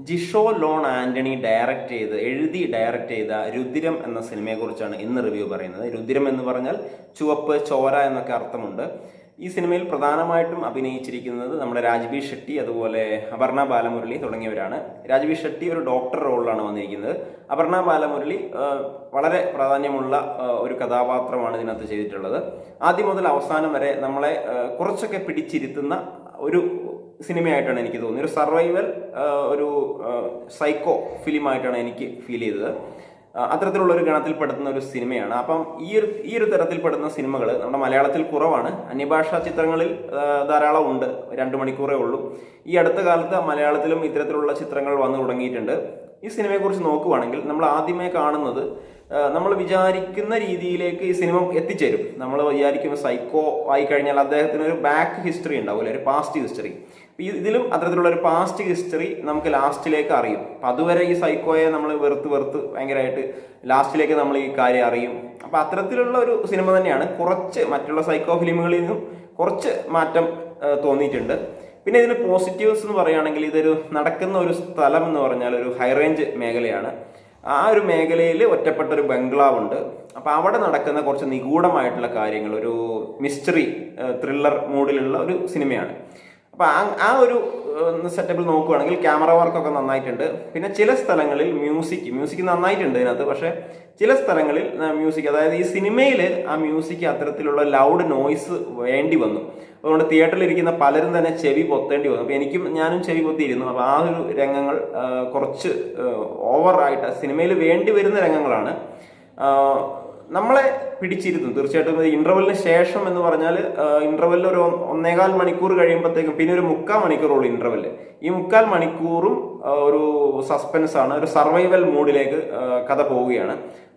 Jisho loan Antony എഴുതി direct ചെയ്ത രുദ്രം എന്ന സിനിമയെക്കുറിച്ചാണ് ഇന്ന് റിവ്യൂ പറയുന്നത്. രുദ്രം എന്ന് പറഞ്ഞാൽ ചുവപ്പ്, ചോര എന്നൊക്കെ അർത്ഥമുണ്ട്. ഈ സിനിമയിൽ പ്രധാനമായിട്ടും അഭിനയിച്ചിരിക്കുന്നത് നമ്മുടെ രാജ്ബി ഷെട്ടി, അതുപോലെ അപർണ ബാലമുരളി തുടങ്ങിയവരാണ്. രാജ്ബി ഷെട്ടി ഒരു ഡോക്ടർ റോളിലാണ് വന്നിരിക്കുന്നത്. അപർണ ബാലമുരളി വളരെ പ്രാധാന്യമുള്ള ഒരു കഥാപാത്രമാണ് ഇതിനകത്ത് ചെയ്തിട്ടുള്ളത്. ആദ്യം മുതൽ അവസാനം വരെ നമ്മളെ കുറച്ചൊക്കെ പിടിച്ചിരുത്തുന്ന ഒരു സിനിമയായിട്ടാണ് എനിക്ക് തോന്നിയത്. ഒരു സർവൈവൽ, ഒരു സൈക്കോ ഫിലിമായിട്ടാണ് എനിക്ക് ഫീൽ ചെയ്തത്. അത്തരത്തിലുള്ള ഒരു ഗണത്തിൽപ്പെടുത്തുന്ന ഒരു സിനിമയാണ്. അപ്പം ഈ ഒരു തരത്തിൽപ്പെടുന്ന സിനിമകൾ നമ്മുടെ മലയാളത്തിൽ കുറവാണ്. അന്യഭാഷാ ചിത്രങ്ങളിൽ ധാരാളം ഉണ്ട്. 2 മണിക്കൂറേ ഉള്ളൂ. ഈ അടുത്ത കാലത്ത് മലയാളത്തിലും ഇത്തരത്തിലുള്ള ചിത്രങ്ങൾ വന്നു തുടങ്ങിയിട്ടുണ്ട്. ഈ സിനിമയെക്കുറിച്ച് നോക്കുവാണെങ്കിൽ നമ്മൾ ആദ്യമേ കാണുന്നത് നമ്മൾ വിചാരിക്കുന്ന രീതിയിലേക്ക് ഈ സിനിമ എത്തിച്ചേരും. നമ്മൾ വിചാരിക്കും സൈക്കോ ആയി കഴിഞ്ഞാൽ അദ്ദേഹത്തിന് ഒരു ബാക്ക് ഹിസ്റ്ററി ഉണ്ടാവില്ല, ഒരു പാസ്റ്റ് ഹിസ്റ്ററി. ഇതിലും അത്തരത്തിലുള്ള ഒരു പാസ്റ്റ് ഹിസ്റ്ററി നമുക്ക് ലാസ്റ്റിലേക്ക് അറിയും. അപ്പം അതുവരെ ഈ സൈക്കോയെ നമ്മൾ വെറുത്ത് ഭയങ്കരമായിട്ട് ലാസ്റ്റിലേക്ക് നമ്മൾ ഈ കാര്യം അറിയും. അപ്പം അത്തരത്തിലുള്ള ഒരു സിനിമ തന്നെയാണ്. കുറച്ച് മറ്റുള്ള സൈക്കോ ഫിലിമുകളിൽ നിന്നും കുറച്ച് മാറ്റം തോന്നിയിട്ടുണ്ട്. പിന്നെ ഇതിന് പോസിറ്റീവ്സ് എന്ന് പറയുകയാണെങ്കിൽ ഇതൊരു നടക്കുന്ന ഒരു സ്ഥലം എന്ന് പറഞ്ഞാൽ ഒരു ഹൈ റേഞ്ച് മേഖലയാണ്. ആ ഒരു മേഖലയിൽ ഒറ്റപ്പെട്ട ഒരു ബംഗ്ലാവ് ഉണ്ട്. അപ്പോൾ അവിടെ നടക്കുന്ന കുറച്ച് നിഗൂഢമായിട്ടുള്ള കാര്യങ്ങൾ, ഒരു മിസ്റ്ററി ത്രില്ലർ മൂഡിലുള്ള ഒരു സിനിമയാണ്. അപ്പോൾ ആ ഒരു സെറ്റപ്പിൽ നോക്കുകയാണെങ്കിൽ ക്യാമറ വർക്കൊക്കെ നന്നായിട്ടുണ്ട്. പിന്നെ ചില സ്ഥലങ്ങളിൽ മ്യൂസിക് നന്നായിട്ടുണ്ട് ഇതിനകത്ത്. പക്ഷേ ചില സ്ഥലങ്ങളിൽ മ്യൂസിക്, അതായത് ഈ സിനിമയിൽ ആ മ്യൂസിക് അത്തരത്തിലുള്ള ലൗഡ് നോയ്സ് വേണ്ടി വന്നു. അതുകൊണ്ട് തിയേറ്ററിൽ ഇരിക്കുന്ന പലരും തന്നെ ചെവി പൊത്തേണ്ടി വന്നു. അപ്പോൾ ഞാനും ചെവി പൊത്തിയിരുന്നു. അപ്പോൾ ആ ഒരു രംഗങ്ങൾ കുറച്ച് ഓവറായിട്ട് സിനിമയിൽ വേണ്ടി വരുന്ന രംഗങ്ങളാണ്. നമ്മളെ പിടിച്ചിരുത്തും തീർച്ചയായിട്ടും. ഇന്റർവെല്ലിന് ശേഷം എന്ന് പറഞ്ഞാൽ ഇന്റർവെല്ലിൽ ഒരു 1.25 മണിക്കൂർ കഴിയുമ്പോഴത്തേക്കും പിന്നെ ഒരു 3/4 മണിക്കൂറുള്ളൂ ഇന്റർവെല്ല്. ഈ 3/4 മണിക്കൂറും ഒരു സസ്പെൻസ് ആണ്, ഒരു സർവൈവൽ മൂഡിലേക്ക് കഥ പോവുകയാണ്.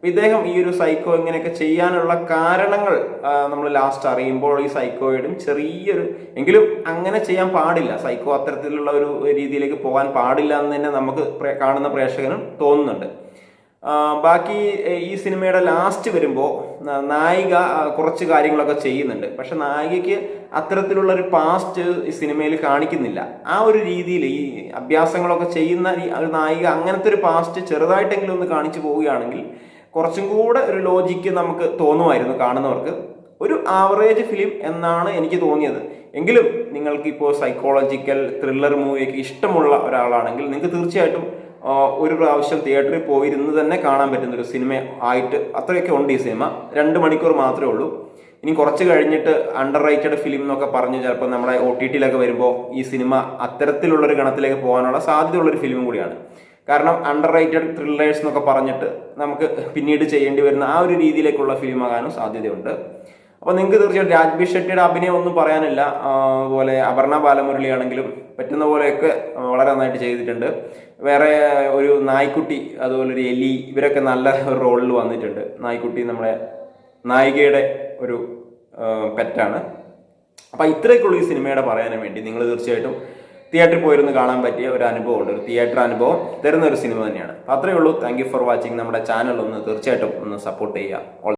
ഇദ്ദേഹം ഈ ഒരു സൈക്കോ ഇങ്ങനെയൊക്കെ ചെയ്യാനുള്ള കാരണങ്ങൾ നമ്മൾ ലാസ്റ്റ് അറിയുമ്പോൾ ഈ സൈക്കോയുടെയും ചെറിയൊരു, എങ്കിലും അങ്ങനെ ചെയ്യാൻ പാടില്ല, സൈക്കോ അത്തരത്തിലുള്ള ഒരു രീതിയിലേക്ക് പോകാൻ പാടില്ല എന്ന് തന്നെ നമുക്ക് കാണുന്ന പ്രേക്ഷകനും തോന്നുന്നുണ്ട്. ബാക്കി ഈ സിനിമയുടെ ലാസ്റ്റ് വരുമ്പോൾ നായിക കുറച്ച് കാര്യങ്ങളൊക്കെ ചെയ്യുന്നുണ്ട്. പക്ഷെ നായികയ്ക്ക് അത്തരത്തിലുള്ള ഒരു പാസ്റ്റ് ഈ സിനിമയിൽ കാണിക്കുന്നില്ല. ആ ഒരു രീതിയിൽ ഈ അഭ്യാസങ്ങളൊക്കെ ചെയ്യുന്ന ഒരു നായിക അങ്ങനത്തെ ഒരു പാസ്റ്റ് ചെറുതായിട്ടെങ്കിലും ഒന്ന് കാണിച്ചു പോവുകയാണെങ്കിൽ കുറച്ചും കൂടെ ഒരു ലോജിക്ക് നമുക്ക് തോന്നുമായിരുന്നു കാണുന്നവർക്ക്. ഒരു ആവറേജ് ഫിലിം എന്നാണ് എനിക്ക് തോന്നിയത്. എങ്കിലും നിങ്ങൾക്ക് ഇപ്പോൾ സൈക്കോളജിക്കൽ ത്രില്ലർ മൂവിയൊക്കെ ഇഷ്ടമുള്ള ഒരാളാണെങ്കിൽ നിങ്ങൾക്ക് തീർച്ചയായിട്ടും ഒരു പ്രാവശ്യം തിയേറ്ററിൽ പോയിരുന്ന് തന്നെ കാണാൻ പറ്റുന്ന ഒരു സിനിമ ആയിട്ട് അത്രയൊക്കെ ഉണ്ട് ഈ സിനിമ. 2 മണിക്കൂർ മാത്രമേ ഉള്ളൂ. ഇനി കുറച്ച് കഴിഞ്ഞിട്ട് അണ്ടർ റേറ്റഡ് ഫിലിം എന്നൊക്കെ പറഞ്ഞ് ചിലപ്പോൾ നമ്മുടെ OTT-യിലൊക്കെ വരുമ്പോൾ ഈ സിനിമ അത്തരത്തിലുള്ളൊരു ഗണത്തിലേക്ക് പോകാനുള്ള സാധ്യതയുള്ളൊരു ഫിലിം കൂടിയാണ്. കാരണം അണ്ടർ റേറ്റഡ് ത്രില്ലേഴ്സ് എന്നൊക്കെ പറഞ്ഞിട്ട് നമുക്ക് പിന്നീട് ചെയ്യേണ്ടി വരുന്ന ആ ഒരു രീതിയിലേക്കുള്ള ഫിലിം ആകാനും സാധ്യതയുണ്ട്. അപ്പോൾ നിങ്ങൾക്ക് തീർച്ചയായിട്ടും രാജ്ബി ഷെട്ടിയുടെ അഭിനയം ഒന്നും പറയാനില്ല. അതുപോലെ അപർണ ബാലമുരളി ആണെങ്കിലും പറ്റുന്ന പോലെയൊക്കെ വളരെ നന്നായിട്ട് ചെയ്തിട്ടുണ്ട്. വേറെ ഒരു നായ്ക്കുട്ടി, അതുപോലെ ഒരു എലി, ഇവരൊക്കെ നല്ല ഒരു റോളിൽ വന്നിട്ടുണ്ട്. നായ്ക്കുട്ടി നമ്മുടെ നായികയുടെ ഒരു പെറ്റാണ്. അപ്പം ഇത്രയൊക്കെയുള്ള ഈ സിനിമയുടെ പറയാനും വേണ്ടി നിങ്ങൾ തീർച്ചയായിട്ടും തിയേറ്ററിൽ പോയിരുന്ന് കാണാൻ പറ്റിയ ഒരു അനുഭവമുണ്ട്. ഒരു തിയേറ്റർ അനുഭവം തരുന്ന ഒരു സിനിമ തന്നെയാണ്. അത്രയേ ഉള്ളൂ. Thank you for watching. നമ്മുടെ ചാനൽ ഒന്ന് തീർച്ചയായിട്ടും ഒന്ന് സപ്പോർട്ട് ചെയ്യുക.